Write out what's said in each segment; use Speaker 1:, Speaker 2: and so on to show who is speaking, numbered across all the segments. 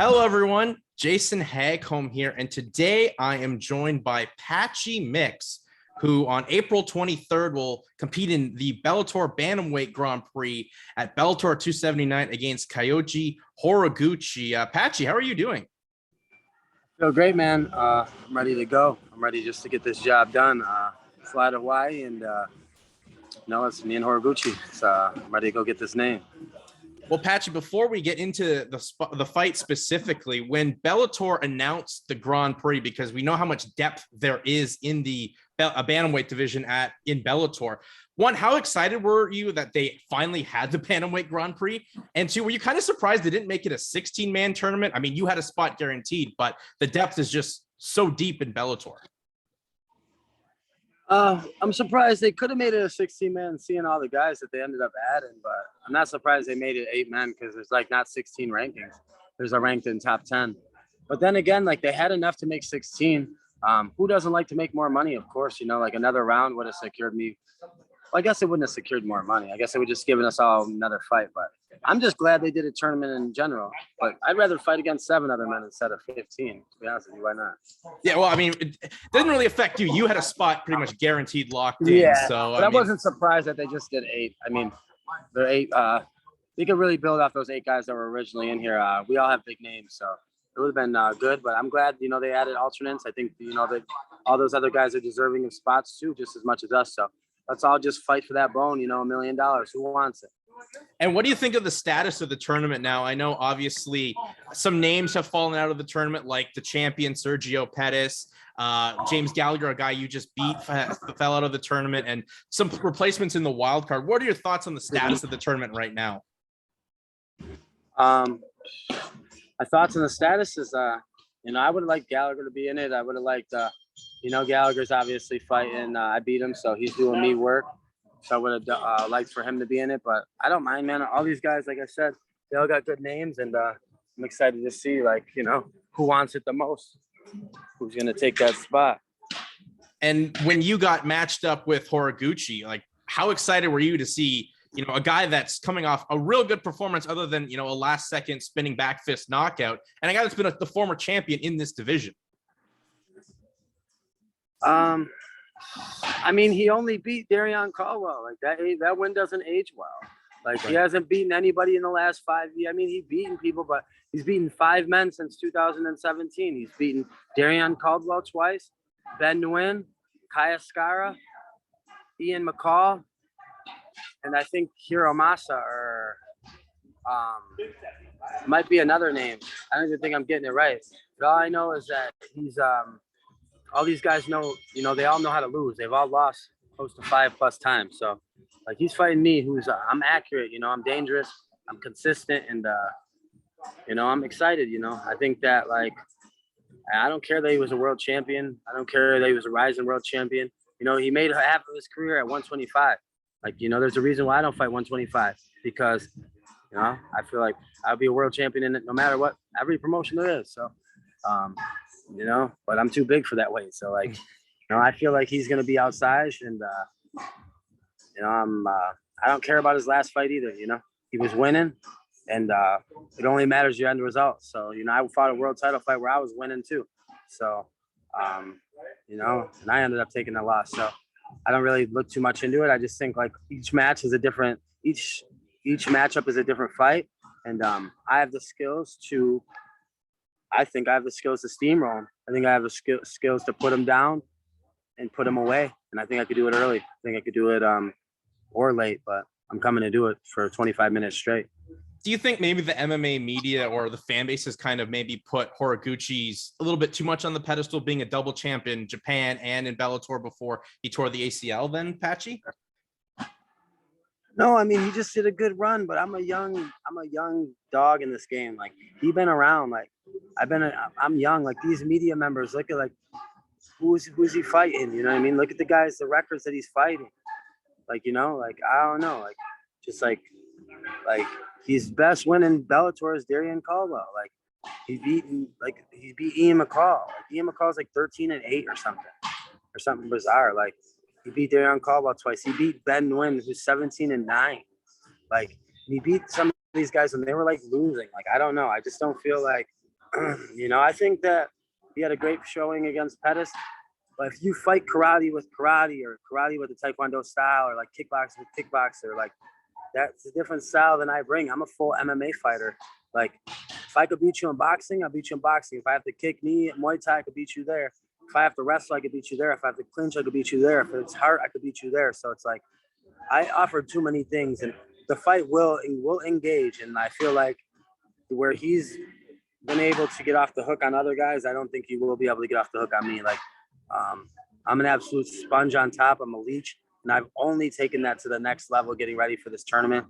Speaker 1: Hello, everyone. Jason Hagholm here, and today I am joined by Patchy Mix, who on April 23rd will compete in the Bellator Bantamweight Grand Prix at Bellator 279 against Kyoji Horiguchi. Patchy, how are you doing?
Speaker 2: Feel great, man. I'm ready to go. I'm ready just to get this job done. Fly to Hawaii, and it's me and Horiguchi. So I'm ready to go get this name.
Speaker 1: Well, Patchy, before we get into the fight specifically, when Bellator announced the Grand Prix, because we know how much depth there is in the bantamweight division in Bellator. One, how excited were you that they finally had the bantamweight Grand Prix? And two, were you kind of surprised they didn't make it a 16-man tournament? I mean, you had a spot guaranteed, but the depth is just so deep in Bellator.
Speaker 2: I'm surprised they could have made it a 16-man, seeing all the guys that they ended up adding, but I'm not surprised they made it 8 men because there's like not 16 rankings. There's a ranked in top 10. But then again, like they had enough to make 16. Who doesn't like to make more money? Of course, like another round would have secured me. Well, I guess it wouldn't have secured more money. I guess it would just given us all another fight. But I'm just glad they did a tournament in general. But I'd rather fight against 7 other men instead of 15. To be honest with you, why not?
Speaker 1: Yeah, well, I mean, it doesn't really affect you. You had a spot pretty much guaranteed locked in.
Speaker 2: Yeah,
Speaker 1: so
Speaker 2: but I wasn't surprised that they just did 8. I mean, they're 8. They could really build off those 8 guys that were originally in here. We all have big names, so it would have been good. But I'm glad, they added alternates. I think, that all those other guys are deserving of spots too, just as much as us. So let's all just fight for that bone, $1 million. Who wants it?
Speaker 1: And what do you think of the status of the tournament now? I know obviously some names have fallen out of the tournament, like the champion Sergio Pettis, James Gallagher, a guy you just beat, fell out of the tournament, and some replacements in the wild card. What are your thoughts on the status of the tournament right now?
Speaker 2: My thoughts on the status is, I would have liked Gallagher to be in it. I would have liked, Gallagher's obviously fighting. I beat him, so he's doing me work. So I would have liked for him to be in it, but I don't mind, man. All these guys, like I said, they all got good names, and I'm excited to see, who wants it the most, who's going to take that spot.
Speaker 1: And when you got matched up with Horiguchi, like, how excited were you to see, a guy that's coming off a real good performance other than, a last-second spinning back fist knockout, and a guy that's been the former champion in this division?
Speaker 2: I mean, he only beat Darrion Caldwell. Like that win doesn't age well. Like he hasn't beaten anybody in the last 5 years. I mean, he's beaten people, but he's beaten 5 men since 2017. He's beaten Darrion Caldwell twice, Ben Nguyen, Kaya Skara, Ian McCall, and I think Hiro Masa or might be another name. I don't even think I'm getting it right. But all I know is that he's all these guys know, they all know how to lose. They've all lost close to 5+ times. So, like, he's fighting me, who's I'm accurate. I'm dangerous. I'm consistent, and I'm excited. I think that, like, I don't care that he was a world champion. I don't care that he was a rising world champion. He made half of his career at 125. Like, there's a reason why I don't fight 125 because, I feel like I'll be a world champion in it no matter what, every promotion there is. So, but I'm too big for that weight. So, like, I feel like he's going to be outsized, and, I don't care about his last fight either. He was winning, and it only matters your end result. So, I fought a world title fight where I was winning too. So, and I ended up taking the loss. So I don't really look too much into it. I just think like each match is a different, each matchup is a different fight. And I have the skills to, I think I have the skills to steamroll him. I think I have the skills to put him down and put him away. And I think I could do it early. I think I could do it or late, but I'm coming to do it for 25 minutes straight.
Speaker 1: Do you think maybe the MMA media or the fan base has kind of maybe put Horiguchi's a little bit too much on the pedestal, being a double champ in Japan and in Bellator before he tore the ACL then, Patchy?
Speaker 2: No, I mean, he just did a good run, but I'm a young dog in this game. Like, he been around. Like, I'm young. Like, these media members, look at, like, who's he fighting? You know what I mean? Look at the guys, the records that he's fighting. Like, like, I don't know. Like, just like his best win in Bellator is Darrion Caldwell. Like, he beat Ian McCall. Like, Ian McCall's like 13-8 or something bizarre. Like, he beat Darrion Caldwell twice. He beat Ben Nguyen, who's 17-9. Like, he beat some of these guys when they were like losing. Like, I don't know. I just don't feel like I think that he had a great showing against Pettis. But if you fight karate with karate or karate with a taekwondo style or like kickboxing with kickboxer, like that's a different style than I bring. I'm a full MMA fighter. Like if I could beat you in boxing, I'll beat you in boxing. If I have to kick knee, Muay Thai, I could beat you there. If I have to wrestle, I could beat you there. If I have to clinch, I could beat you there. If it's hard, I could beat you there. So it's like I offer too many things, and the fight will engage. And I feel like where he's been able to get off the hook on other guys, I don't think he will be able to get off the hook on me. Like I'm an absolute sponge on top. I'm a leech, and I've only taken that to the next level getting ready for this tournament.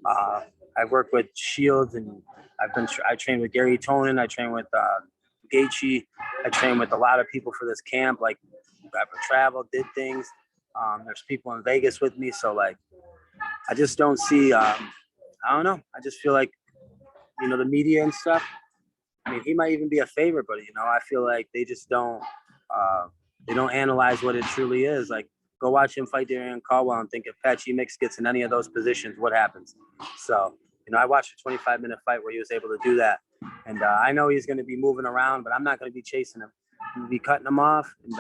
Speaker 2: I work with Shields, and I train with Gary Tonin. I train with Gaethje. I train with a lot of people for this camp. Like I've traveled, did things. There's people in Vegas with me, so like I just don't see. I don't know. I just feel like the media and stuff. I mean, he might even be a favorite, but I feel like they just don't. They don't analyze what it truly is. Like, go watch him fight Darian Caldwell and think if Patchy Mix gets in any of those positions, what happens? So, I watched a 25-minute fight where he was able to do that. And I know he's going to be moving around, but I'm not going to be chasing him. I'm going to be cutting him off and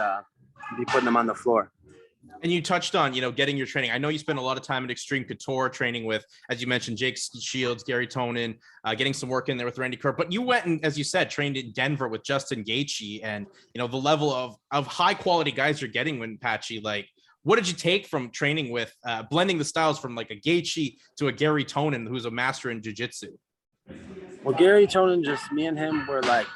Speaker 2: be putting him on the floor.
Speaker 1: And you touched on, getting your training. I know you spent a lot of time at Extreme Couture training with, as you mentioned, Jake Shields, Gary Tonin, getting some work in there with Randy Kerr. But you went and, as you said, trained in Denver with Justin Gaethje, and the level of high quality guys you're getting when Patchy. Like, what did you take from training with blending the styles from like a Gaethje to a Gary Tonin, who's a master in jiu-jitsu?
Speaker 2: Well, Gary Tonin, just me and him were like,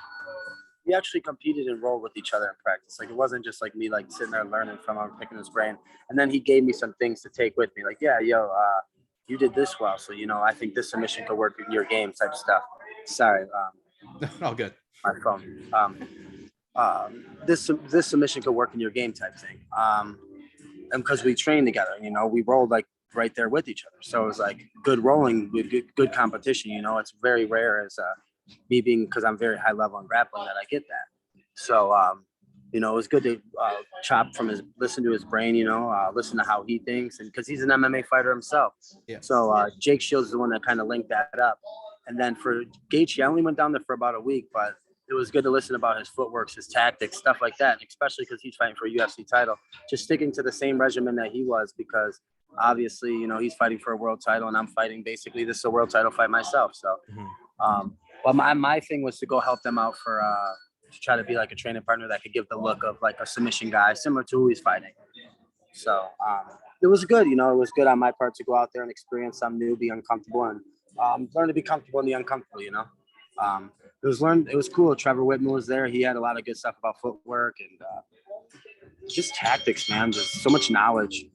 Speaker 2: we actually competed and rolled with each other in practice. Like, it wasn't just like me like sitting there learning from him, picking his brain. And then he gave me some things to take with me. Like, yeah, you did this well. So, I think this submission could work in your game type stuff. Sorry.
Speaker 1: All good.
Speaker 2: My phone. This submission could work in your game type thing. And because we trained together, we rolled like right there with each other. So it was like good rolling, good competition. It's very rare as me being, because I'm very high level in grappling, that I get that. So it was good to listen to his brain, listen to how he thinks, and because he's an MMA fighter himself.
Speaker 1: Yeah.
Speaker 2: So Jake Shields is the one that kind of linked that up. And then for Gaethje, I only went down there for about a week, but it was good to listen about his footwork, his tactics, stuff like that, especially because he's fighting for a UFC title. Just sticking to the same regimen that he was, because obviously, he's fighting for a world title, and I'm fighting basically this is a world title fight myself. So, but my thing was to go help them out for to try to be like a training partner that could give the look of like a submission guy, similar to who he's fighting. So it was good, it was good on my part to go out there and experience something new, be uncomfortable, and learn to be comfortable in the uncomfortable. It was cool. Trevor Whitman was there. He had a lot of good stuff about footwork and just tactics, man. Just so much knowledge.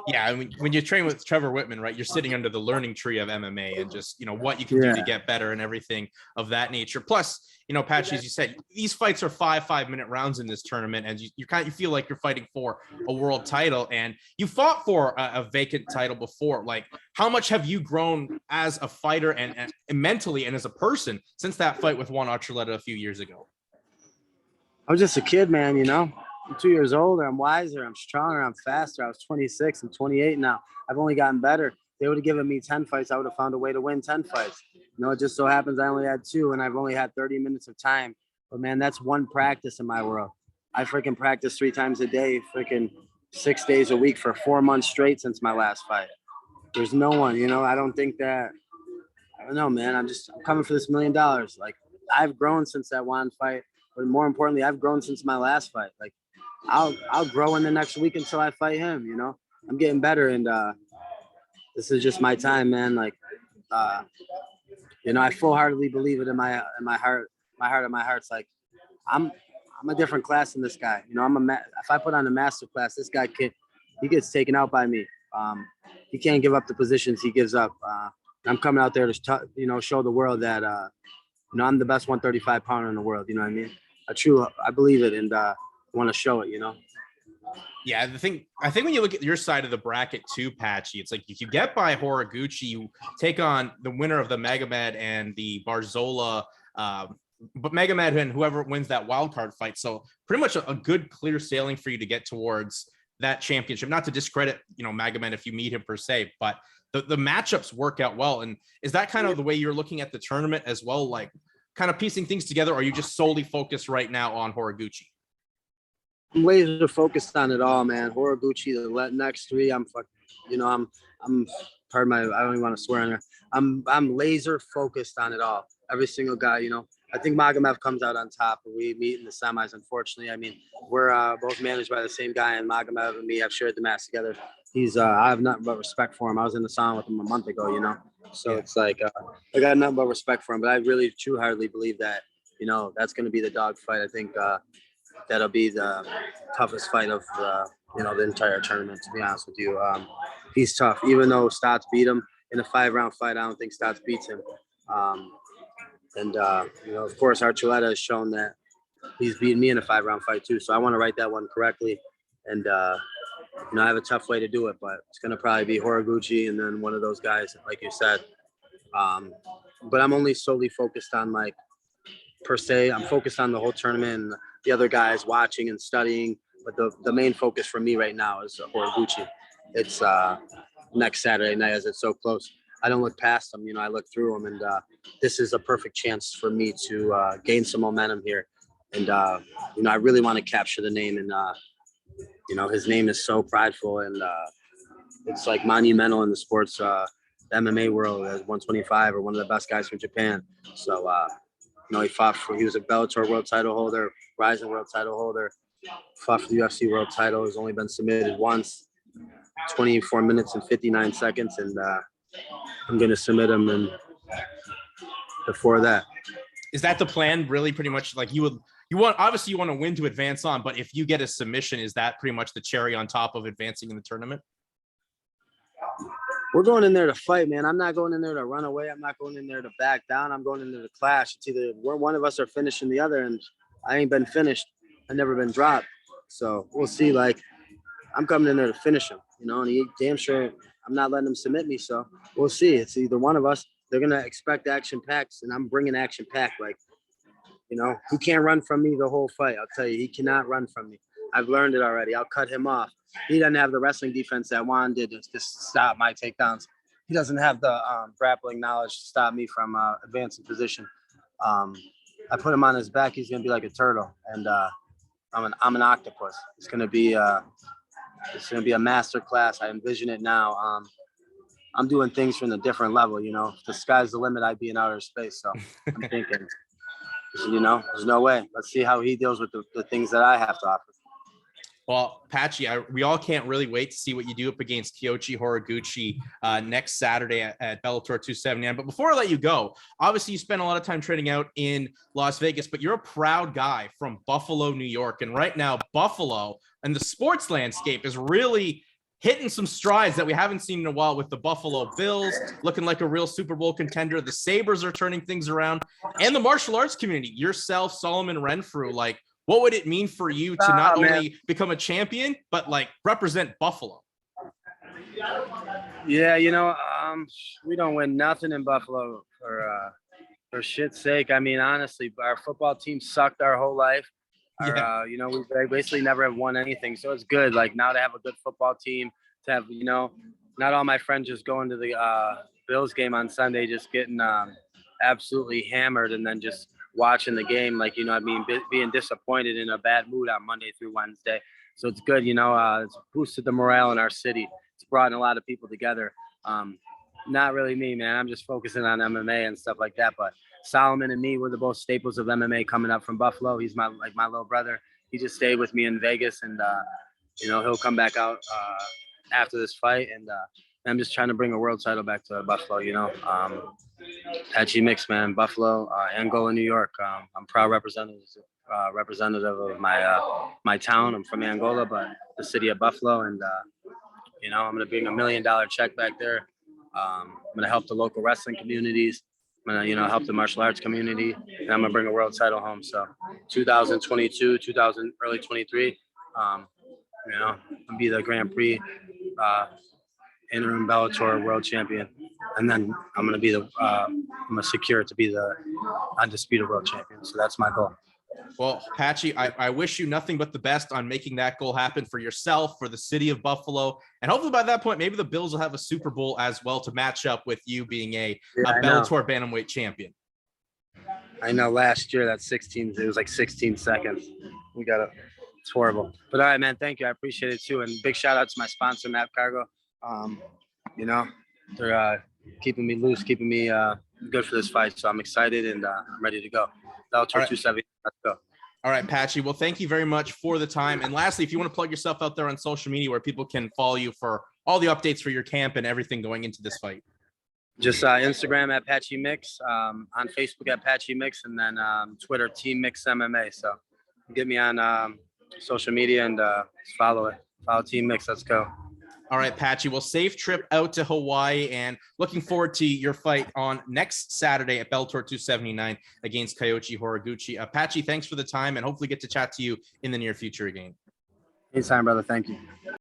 Speaker 1: Yeah, and when you train with Trevor Whitman, right, you're sitting under the learning tree of MMA and just, what you can do to get better and everything of that nature. Plus, Patchy, as you said, these fights are 5-minute rounds in this tournament, and you feel like you're fighting for a world title, and you fought for a vacant title before. Like, how much have you grown as a fighter and mentally and as a person since that fight with Juan Archuleta a few years ago?
Speaker 2: I was just a kid, man, I'm 2 years older. I'm wiser. I'm stronger. I'm faster. I was 26. I'm 28 now. I've only gotten better. They would have given me 10 fights. I would have found a way to win 10 fights. It just so happens I only had 2, and I've only had 30 minutes of time. But, man, that's one practice in my world. I freaking practice 3 times a day, freaking 6 days a week for 4 months straight since my last fight. There's no one, I don't think that – I don't know, man. I'm coming for this $1 million. Like, I've grown since that Juan fight. But more importantly, I've grown since my last fight. Like, I'll grow in the next week until I fight him. I'm getting better, and this is just my time, man. Like, I full-heartedly believe it in my heart. My heart of my heart's like, I'm a different class than this guy. If I put on a master class, this guy he gets taken out by me. He can't give up the positions he gives up. I'm coming out there to show the world that I'm the best 135 pounder in the world. You know what I mean? I believe it, and want to show it.
Speaker 1: Yeah, I think when you look at your side of the bracket too, Patchy, it's like if you get by Horiguchi, you take on the winner of the Magomed and the Barzola, but Magomed and whoever wins that wild card fight. So pretty much a good clear sailing for you to get towards that championship. Not to discredit, Magomed if you meet him per se, but the matchups work out well. And is that kind of the way you're looking at the tournament as well? Like, kind of piecing things together, or are you just solely focused right now on Horiguchi?
Speaker 2: I'm laser focused on it all, man. Horiguchi, the next three, I'm pardon my, I don't even want to swear on there. I'm laser focused on it all. Every single guy, I think Magomed comes out on top, and we meet in the semis. Unfortunately, I mean, we're both managed by the same guy, and Magomed and me have shared the mats together. I have nothing but respect for him. I was in the sauna with him a month ago, so it's like I got nothing but respect for him. But I really, truly believe that that's going to be the dog fight. I think that'll be the toughest fight of the entire tournament. To be honest with you, he's tough. Even though Stotts beat him in a 5-round fight, I don't think Stotts beats him. Of course, Archuleta has shown that he's beaten me in a 5-round fight too. So I want to write that one correctly. And, I have a tough way to do it, but it's going to probably be Horiguchi and then one of those guys, like you said. But I'm only solely focused on, I'm focused on the whole tournament and the other guys watching and studying. But the main focus for me right now is Horiguchi. It's next Saturday night, as it's so close. I don't look past them, I look through them, and this is a perfect chance for me to gain some momentum here. And, I really want to capture the name, and, his name is so prideful, and it's like monumental in the sports, the MMA world as 125 or one of the best guys from Japan. So, he was a Bellator world title holder, Rising world title holder, fought for the UFC world title, has only been submitted once, 24 minutes and 59 seconds, and I'm going to submit him and before that.
Speaker 1: Is that the plan? Really, pretty much like you want to win to advance on, but if you get a submission, is that pretty much the cherry on top of advancing in the tournament?
Speaker 2: We're going in there to fight, man. I'm not going in there to run away. I'm not going in there to back down. I'm going in there to clash. It's either one of us are finishing the other, and I ain't been finished. I've never been dropped. So we'll see. I'm coming in there to finish him, and he damn sure I'm not letting him submit me. So we'll see. It's either one of us. They're going to expect action packs, and I'm bringing action pack. He can't run from me the whole fight. I'll tell you, he cannot run from me. I've learned it already. I'll cut him off. He doesn't have the wrestling defense that Juan did to just stop my takedowns. He doesn't have the grappling knowledge to stop me from advancing position. I put him on his back. He's going to be like a turtle, and I'm an octopus. It's going to be a master class. I envision it now. I'm doing things from a different level. If the sky's the limit, I'd be in outer space. So I'm thinking, there's no way. Let's see how he deals with the things that I have to offer.
Speaker 1: Well, Patchy, we all can't really wait to see what you do up against Kyoji Horiguchi next Saturday at Bellator 279. But before I let you go, obviously you spent a lot of time training out in Las Vegas, but you're a proud guy from Buffalo, New York. And right now, Buffalo and the sports landscape is really hitting some strides that we haven't seen in a while, with the Buffalo Bills looking like a real Super Bowl contender. The Sabres are turning things around, and the martial arts community, yourself, Solomon Renfrew, what would it mean for you to not only become a champion, but represent Buffalo?
Speaker 2: Yeah, we don't win nothing in Buffalo for shit's sake. I mean, honestly, our football team sucked our whole life. We basically never have won anything. So it's good. Now to have a good football team, to have, not all my friends just going to the Bills game on Sunday, just getting absolutely hammered, and then just watching the game, being disappointed, in a bad mood on Monday through Wednesday. So it's good, it's boosted the morale in our city. It's brought a lot of people together. Not really me, man. I'm just focusing on MMA and stuff like that. But Solomon and me, we're the both staples of MMA coming up from Buffalo. He's my little brother. He just stayed with me in Vegas, and he'll come back out after this fight. And I'm just trying to bring a world title back to Buffalo. Patchy mix, man. Buffalo, Angola, New York. I'm proud representative of my town. I'm from Angola, but the city of Buffalo, and I'm gonna bring $1 million check back there. I'm gonna help the local wrestling communities. I'm gonna help the martial arts community, and I'm gonna bring a world title home. So 2022, early 23, I'll be the Grand Prix interim Bellator world champion, and then I'm gonna secure to be the undisputed world champion. So that's my goal.
Speaker 1: Well, Patchy, I wish you nothing but the best on making that goal happen for yourself, for the city of Buffalo. And hopefully by that point, maybe the Bills will have a Super Bowl as well to match up with you being a Bellator Bantamweight champion.
Speaker 2: I know last year that 16, it was like 16 seconds. We got it. It's horrible. But all right, man. Thank you. I appreciate it too. And big shout out to my sponsor, Map Cargo. You know, they're keeping me loose, keeping me good for this fight. So I'm excited and I'm ready to go. Bellator 270. Let's go.
Speaker 1: All right, Patchy. Well, thank you very much for the time. And lastly, if you want to plug yourself out there on social media where people can follow you for all the updates for your camp and everything going into this fight.
Speaker 2: Just Instagram at Patchy Mix, on Facebook at Patchy Mix, and then Twitter Team Mix MMA. So get me on social media and follow it. Follow Team Mix. Let's go.
Speaker 1: All right, Patchy. Well, safe trip out to Hawaii and looking forward to your fight on next Saturday at Bellator 279 against Kyoji Horiguchi. Patchy, thanks for the time and hopefully get to chat to you in the near future again.
Speaker 2: Anytime, brother. Thank you.